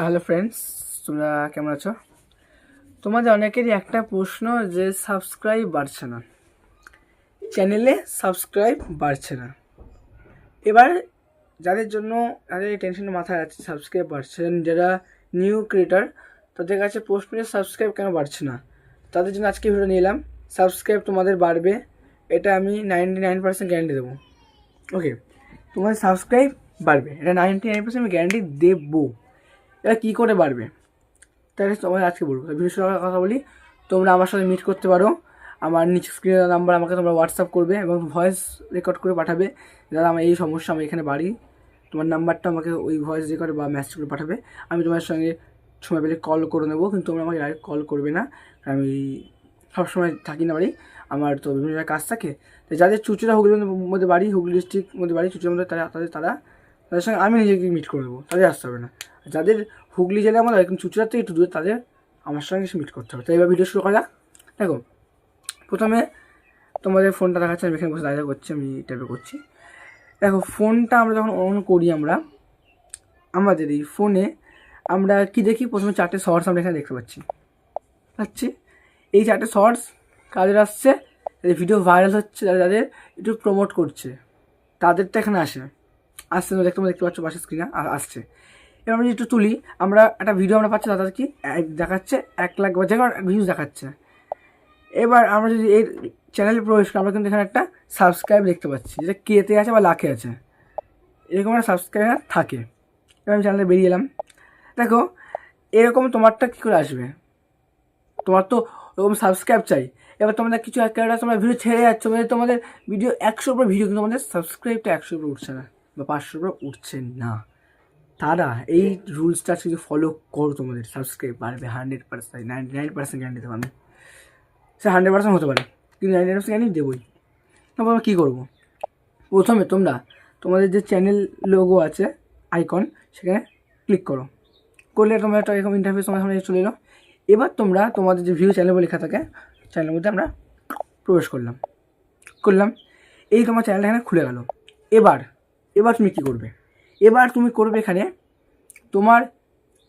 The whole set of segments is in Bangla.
হ্যালো ফ্রেন্ডস, তোমরা কেমন আছো? তোমাদের অনেকেরই একটা প্রশ্ন যে সাবস্ক্রাইব বাড়ছে না, চ্যানেলে সাবস্ক্রাইব বাড়ছে না। এবার যাদের জন্য যাদের এই টেনশনের মাথায় আছে সাবস্ক্রাইব বাড়ছে না, যারা নিউ ক্রিয়েটার, তাদের কাছে প্রশ্ন যে সাবস্ক্রাইব কেন বাড়ছে না, তাদের জন্য আজকে ভিডিও নিয়ে এলাম। সাবস্ক্রাইব তোমাদের বাড়বে, এটা আমি 99% গ্যারান্টি দেবো। ওকে, তোমাদের সাবস্ক্রাইব বাড়বে, এটা 99% আমি গ্যারান্টি দেবো। এটা কী করে বাড়বে তাহলে তোমার আজকে বলবো। ভিডিও শুরু কথা বলি, তোমরা আমার সাথে মিট করতে পারো। আমার নিচে স্ক্রিনের নাম্বার আমাকে তোমরা হোয়াটসঅ্যাপ করবে এবং ভয়েস রেকর্ড করে পাঠাবে। দাদা আমার এই সমস্যা, আমি এখানে বাড়ি, তোমার নাম্বারটা আমাকে ওই ভয়েস রেকর্ড বা মেসেজ করে পাঠাবে। আমি তোমার সঙ্গে সময় পেলে কল করে নেবো, কিন্তু তোমরা আমাকে ডাইরেক্ট কল করবে না, আমি সবসময় থাকি না বাড়ি, আমার তো বিভিন্ন জায়গায় কাজ থাকে। তো যাদের চুচুড়া হুগলির মধ্যে বাড়ি, হুগলি ডিস্ট্রিক্ট মধ্যে বাড়ি চুচুড়ার মধ্যে, তাদের সঙ্গে আমি নিজেকে মিট করে দেবো, তাদের আসতে হবে না। যাদের হুগলি জেলার মধ্যে একদম চুচুড়ার থেকে একটু দূরে, তাদের আমার সঙ্গে এসে মিট করতে হবে। তো এবার ভিডিও শুরু করা যাক। দেখো, প্রথমে তোমাদের ফোনটা দেখাচ্ছে, আমি এখানে বসে দাঁড়িয়ে করছি, আমি টাইপে করছি। দেখো, ফোনটা আমরা যখন অন করি, আমাদের এই ফোনে আমরা কী দেখি, প্রথমে 4টে শর্টস আমরা এখানে দেখতে পাচ্ছি। এই 4টে শর্টস কাদের আসছে? ভিডিও ভাইরাল হচ্ছে, যাদের একটু প্রমোট করছে তাদেরটা এখানে আসছে, দেখতে পাচ্ছ পাশে স্ক্রিনে আসছে। এবার আমরা যদি একটু তুলি, আমরা একটা ভিডিও আমরা পাচ্ছি, তাদের কি দেখাচ্ছে 1 লাখ বা যেমন ভিউজ দেখাচ্ছে। এবার আমরা যদি এই চ্যানেলে প্রবেশ করি, আমরা কিন্তু এখানে একটা সাবস্ক্রাইব দেখতে পাচ্ছি, যেটা কেতে আছে বা লাখে আছে, এরকম একটা সাবস্ক্রাইবার থাকে। এবার আমি চ্যানেলে বেরিয়ে এলাম। দেখো, এরকম তোমারটা কী করে আসবে? তোমার তো ওরকম সাবস্ক্রাইব চাই। এবার তোমাদের কিছু একটা তোমরা ভিডিও ছেড়ে যাচ্ছ, মানে তোমাদের ভিডিও 100 উপর ভিডিও, কিন্তু তোমাদের সাবস্ক্রাইবটা 100 উপর উঠছে না বা 500 উপর উঠছে না। তারা এই রুলসটা যদি ফলো করো, তোমাদের সাবস্ক্রাইব বাড়বে 100%, 99% গ্যারান্টি দেবো আমি। সে 100% হতে পারে, কিন্তু 99% গ্যারান্টি দেবোই। তারপর আমরা কী করবো? প্রথমে তোমরা তোমাদের যে চ্যানেল লোগো আছে আইকন, সেখানে ক্লিক করো। করলে তোমরা একটা এরকম ইন্টারফেস তোমার সামনে চলে এলো। এবার তোমরা তোমাদের যে ভিউ চ্যানেল লেখা থাকে, চ্যানেলের মধ্যে আমরা প্রবেশ করলাম। এই তোমার চ্যানেলটা এখানে খুলে গেল। এবার তুমি কী করবে? এবার তুমি করবে এখানে তোমার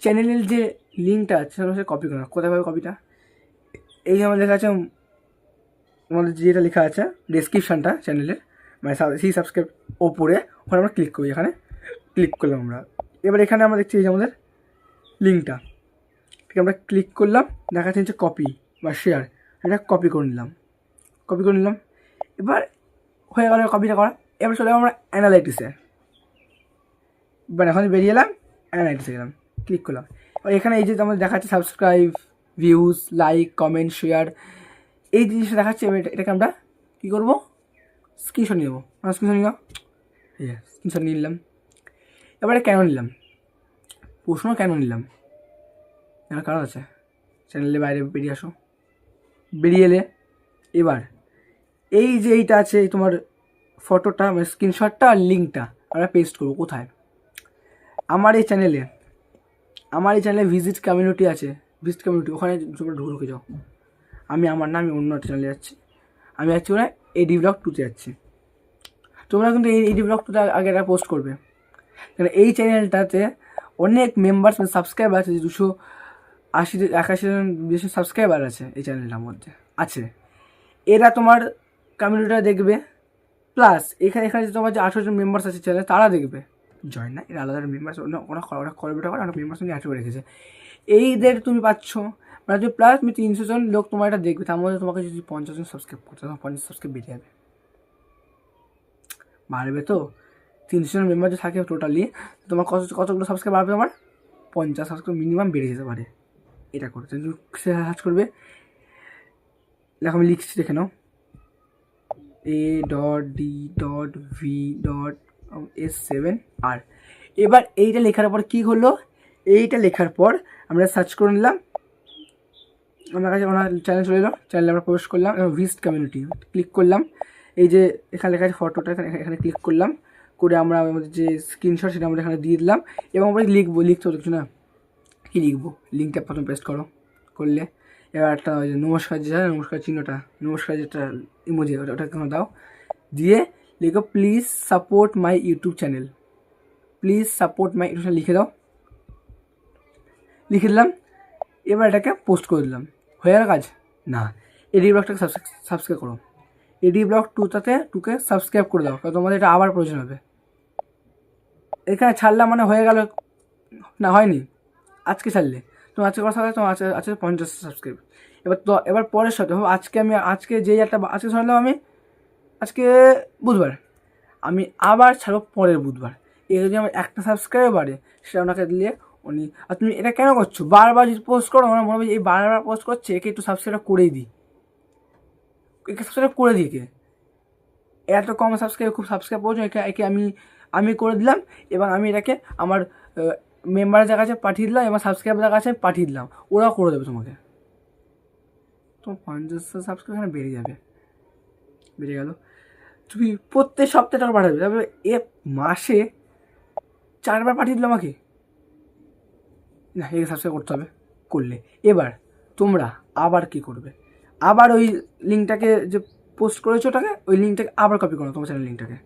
চ্যানেলের যে লিঙ্কটা আছে সেটা কপি করা। কোথায় পাবে কপিটা? এই আমার লেখা আছে, আমাদের যেটা লেখা আছে ডেসক্রিপশানটা চ্যানেলের, মানে সেই সাবস্ক্রাইব ওপরে, ওখানে আমরা ক্লিক করি। এখানে ক্লিক করলাম আমরা। এবার এখানে আমরা দেখছি এই যে আমাদের লিঙ্কটা, ঠিক আমরা ক্লিক করলাম, দেখা যাচ্ছে কপি বা শেয়ার, এটা কপি করে নিলাম। এবার হয়ে গেল কপিটা করা। এবার চলে আমরা অ্যানালাইটিসে, এখন বেরিয়ে এলাম, অ্যানালাইটিসে গেলাম, ক্লিক করলাম। আর এখানে এই যে আমাদের দেখাচ্ছে subscribe, views, like, comment, share, এই জিনিসটা দেখাচ্ছে। এটাকে আমরা কী করবো? স্ক্রিনশট নিয়ে নেবো। স্ক্রিনশট নিয়ে নিলাম। এবারে কেন নিলাম? প্রশ্ন কেন নিলাম? এবার কারণ আছে, চ্যানেলের বাইরে বেরিয়ে আসো। বেরিয়ে এলে এবার এই যে এইটা আছে, তোমার ফটোটা মানে স্ক্রিনশটটা আর লিঙ্কটা আমরা পেস্ট করবো কোথায়? আমার এই চ্যানেলে ভিজিট কমিউনিটি আছে, ওখানে তোমরা ঢুকে যাও। আমি অন্য একটা চ্যানেলে যাচ্ছি, আমি যাচ্ছি ওরা এডি ব্লগ 2তে যাচ্ছি। তোমরা কিন্তু এই এডি ব্লগ 2তে আগে একটা পোস্ট করবে, কারণ এই চ্যানেলটাতে অনেক মেম্বার্স মানে সাবস্ক্রাইবার আছে, 281 বেশি সাবস্ক্রাইবার আছে এই চ্যানেলটার মধ্যে আছে। এরা তোমার কমিউনিটিটা দেখবে, প্লাস এখানে যে তোমার যে 18 জন মেম্বার্স আছে চ্যানেলে, তারা দেখবে। জয়েন না, এরা আলাদা মেম্বার্স, ওরা কলবেটা করে, অনেক মেম্বার্স নিয়ে করে রেখেছে। এইদের তুমি পাচ্ছ, মানে তুমি প্লাস তুমি 300 জন লোক তোমার এটা দেখবে, তার মধ্যে তোমাকে যদি 50 জন সাবস্ক্রাইব করতে, তখন 50 সাবস্ক্রাইব বেড়ে যাবে, বাড়বে তো। 300 জন মেম্বার যে থাকে টোটালি, তোমার কতগুলো সাবস্ক্রাইব বাড়বে? তোমার 50 সাবস্ক্রাইব মিনিমাম বেড়ে যেতে পারে। এটা করে তুমি সার্চ করবে। দেখো আমি লিখছি, দেখে নাও, A.D.V.S7R। এবার এইটা লেখার পর কী হলো? এইটা লেখার পর আমরা সার্চ করে নিলাম, আমার কাছে ওনার চ্যানেল চলে এলো। চ্যানেলে আমরা প্রবেশ করলাম এবং ভিজিট কমিউনিটি ক্লিক করলাম। এই যে এখানে লেখা আছে ফটোটা, এখানে ক্লিক করলাম, করে আমরা আমাদের যে স্ক্রিনশট সেটা আমরা এখানে দিয়ে দিলাম। এবং আমরা লিখতে হতো কিছু না, কী লিখবো? লিঙ্কটা প্রথম পেস্ট করলে এবার একটা ওই যে নমস্কার, যে নমস্কার চিহ্নটা, নমস্কার যেটা ইমোজি, ওটা কেন দাও, দিয়ে লিখো please support my YouTube channel, লিখে দাও। লিখে দিলাম, এবার এটাকে পোস্ট করে দিলাম, হয়ে গেল কাজ? না, এডি ব্লগটাকে সাবস্ক্রাইব করো, এডি ব্লগ 2কে সাবস্ক্রাইব করে দাও, কারণ তোমাদের এটা আবার প্রয়োজন হবে। এখানে ছাড়লাম মানে হয়ে গেল না? হয়নি। আজকে ছাড়লে তোমার আজকে কথা হবে, তোমার আছে 50 সাবস্ক্রাইব। এবার পরের সাথে হবে, আজকে যেই একটা আজকে ছাড়লাম আমি, আজকে বুধবার, আমি আবার ছাড়বো পরের বুধবার। এই যদি আমার একটা সাবস্ক্রাইব বাড়ে সেটা ওনাকে দিলে উনি, আর তুমি এটা কেন করছো? বারবার যদি পোস্ট করো, আমার মনে হবে এই বারবার পোস্ট করছে, একে একটু সাবস্ক্রাইব করেই দিই, একে সাবস্ক্রাইব করে দিই। একে এত কম সাবস্ক্রাইব, খুব সাবস্ক্রাইব করছো, একে আমি করে দিলাম, এবং আমি এটাকে আমার মেম্বারদের কাছে পাঠিয়ে দিলাম, এবং সাবস্ক্রাইবারদের কাছে পাঠিয়ে দিলাম, ওরাও করে দেবে তোমাকে। তোমার 50 সাবস্ক্রাইব বেড়ে যাবে, বেড়ে গেল। তুমি প্রত্যেক সপ্তাহে টাকা পাঠাবে, তারপরে মাসে 4বার পাঠিয়ে দিল আমাকে, না একে সাবস্ক্রাইব করতে হবে। করলে এবার তোমরা আবার কি করবে? আবার ওই লিঙ্কটাকে যে পোস্ট করেছো ওটাকে, ওই লিঙ্কটাকে আবার কপি করো, তোমার চ্যানেল লিঙ্কটাকে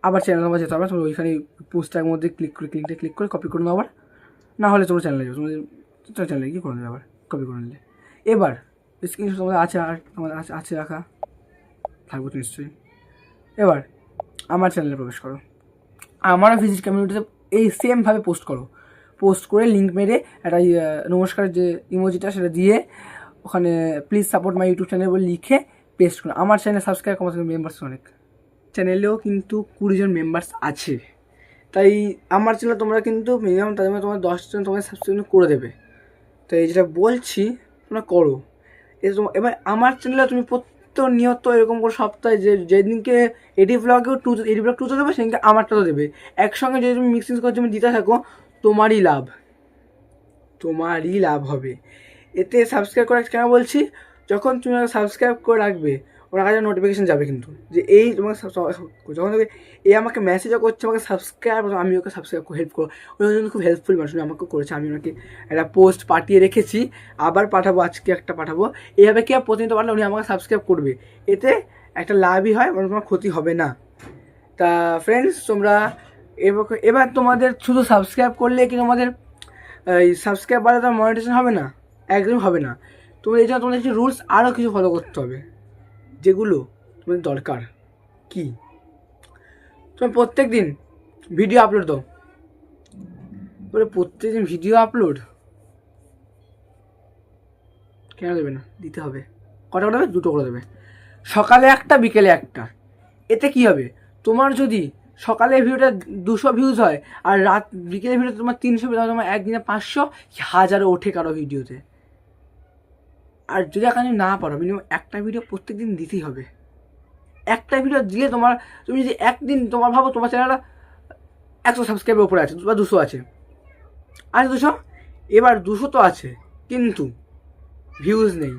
আবার চ্যানেল তোমার যেতে হবে, তুমি ওইখানে পোস্টটার মধ্যে ক্লিক করে কপি করে নাও আবার, না হলে তোমার চ্যানেলে যাবে, তোমার চ্যানেলে কী করে নেবে আবার কপি করে নিলে। এবার স্ক্রিনশট তোমাদের আছে, আর আমাদের আছে রাখা, থাকবো তো নিশ্চয়ই। এবার আমার চ্যানেলে প্রবেশ করো, আমারও ভিজিট কমিউনিটিতে এই সেমভাবে পোস্ট করো, পোস্ট করে লিঙ্ক মেরে একটা নমস্কারের যে ইমোজিটা সেটা দিয়ে ওখানে please support my YouTube channel বলে লিখে পেস্ট করো। আমার চ্যানেল সাবস্ক্রাইব কমার মেম্বার্স অনেক, চ্যানেলেও কিন্তু 20 জন মেম্বার্স আছে, তাই আমার চ্যানেল তোমরা কিন্তু মিনিমাম তাদের মধ্যে তোমার 10 জন তোমার সাবস্ক্রাইব করে দেবে। তো এই যেটা বলছি তোমরা করো। এবার আমার চ্যানেলে তুমি নিয়ত এরকম করে সপ্তাহে যেদিনকে এডি ব্লগ 2তে দেবে, সেদিনকে আমারটাও দেবে, একসঙ্গে যদি তুমি মিক্সিং করে তুমি দিতে থাকো, তোমারই লাভ হবে। এতে সাবস্ক্রাইব করা কেন বলছি, যখন তুমি সাবস্ক্রাইব করে রাখবে ওনার কাছে নোটিফিকেশান যাবে, কিন্তু যে এই তোমাকে যখন দেখবে এই আমাকে মেসেজও করছে, আমাকে সাবস্ক্রাইব, আমি ওকে সাবস্ক্রাইব হেল্প করো, ওই জন্য খুব হেল্পফুল মানুষ আমাকে করেছে। আমি ওনাকে একটা পোস্ট পাঠিয়ে রেখেছি, আবার পাঠাবো, আজকে একটা পাঠাবো, এইভাবে কি প্রতিনিয়ত পাঠালে উনি আমাকে সাবস্ক্রাইব করবে, এতে একটা লাভই হয়, মানে তোমার ক্ষতি হবে না। তা ফ্রেন্ডস, তোমরা এবার তোমাদের শুধু সাবস্ক্রাইব করলে কি তোমাদের এই সাবস্ক্রাইব বাড়লে তোমার মনিটাইজেশন হবে না? একদমই হবে না। তোমাদের এই জন্য তোমাদের কিছু রুলস আরও কিছু ফলো করতে হবে, যেগুলো তোমাদের দরকার। কি? তুমি প্রত্যেক দিন ভিডিও আপলোড দাও, বলে প্রত্যেক দিন ভিডিও আপলোড কেন দেবে না? দিতে হবে। কটা করে দেবে? 2টো করে দেবে, সকালে একটা, বিকেলে একটা। এতে কি হবে, তোমার যদি সকালে ভিডিওটা 200 ভিউজ হয়, আর বিকেলে ভিডিওতে তোমার 300 ভিউজ হয়, তোমার একদিনে 500, 1000 ওঠে কারো ভিডিওতে। আর যদি এখন না পারো, মিনিমাম একটা ভিডিও প্রত্যেক দিন দিতেই হবে। একটা ভিডিও দিলে তুমি যদি একদিন তোমার ভাবো তোমার চ্যানেলটা 100 সাবস্ক্রাইবের উপরে আছে বা 200 আছে, আর 200, এবার 200 তো আছে কিন্তু ভিউজ নেই।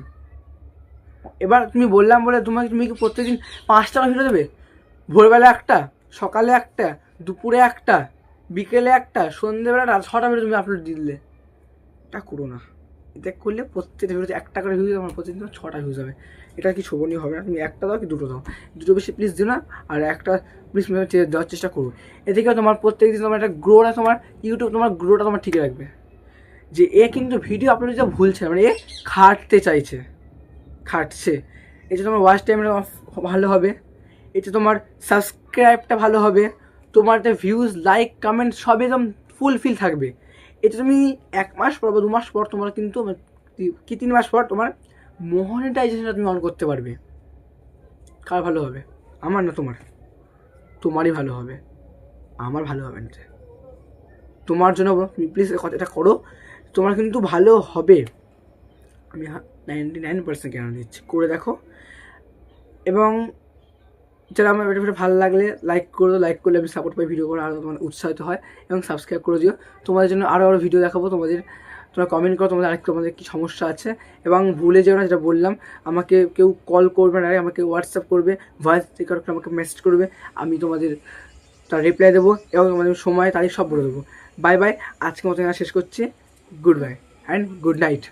এবার তুমি বললাম বলে তুমি কি প্রত্যেকদিন 5টা ভিডিও দেবে? ভোরবেলা একটা, সকালে একটা, দুপুরে একটা, বিকেলে একটা, সন্ধ্যেবেলা 6টা ভিডিও তুমি আপলোড দিয়ে দিলে, এটা করো না। এটা করলে প্রত্যেকটা ভিডিওতে একটা করে ভিউজ, আমার প্রতিদিন 6টা ভিউজ হবে, এটা কি শোভনীয় হবে না? তুমি একটা দাও কি 2টো দাও, 2টো বেশি প্লিজ দিও না, আর একটা প্লিজ দেওয়ার চেষ্টা করো। এতে কি তোমার প্রত্যেকদিন তোমার একটা গ্রোটা, তোমার ইউটিউব তোমার গ্রোটা তোমার ঠিক রাখবে, যে এ কিন্তু ভিডিও আপলোড দিতে ভুলছে, মানে এ খাটছে। এতে তোমার ওয়াচ টাইমটা ভালো হবে, এতে তোমার সাবস্ক্রাইবটা ভালো হবে, তোমার ভিউজ, লাইক, কমেন্ট সব একদম ফুলফিল থাকবে। এতে তুমি 1 মাস পর বা 2 মাস পর তোমার কিন্তু কি 3 মাস পর তোমার মনিটাইজেশনটা তুমি অন করতে পারবে। কার ভালো হবে? আমার না তোমার? তোমারই ভালো হবে, আমার ভালো হবে না। তোমার জন্য তুমি প্লিজ এটা করো, তোমার কিন্তু ভালো হবে, আমি 99% কেন দিচ্ছি, করে দেখো। এবং যারা আমার ভিডিও ভালো লাগলে লাইক করে দাও, লাইক করলে আমি সাপোর্ট পাই, ভিডিও করে আরও তোমার উৎসাহিত হয়, এবং সাবস্ক্রাইব করে দিও। তোমাদের জন্য আরও ভিডিও দেখাবো, তোমরা কমেন্ট করো তোমাদের কী সমস্যা আছে, এবং ভুলে যেও না, যেটা বললাম, আমাকে কেউ কল করবে না, আমাকে হোয়াটসঅ্যাপ করবে, ভয়েস রেকর্ড করে আমাকে মেসেজ করবে, আমি তোমাদের তার রিপ্লাই দেবো, এবং তোমাদের সময় তারিখ সব বলে দেবো। বাই বাই, আজকে মতো শেষ করছি। Good bye and good night.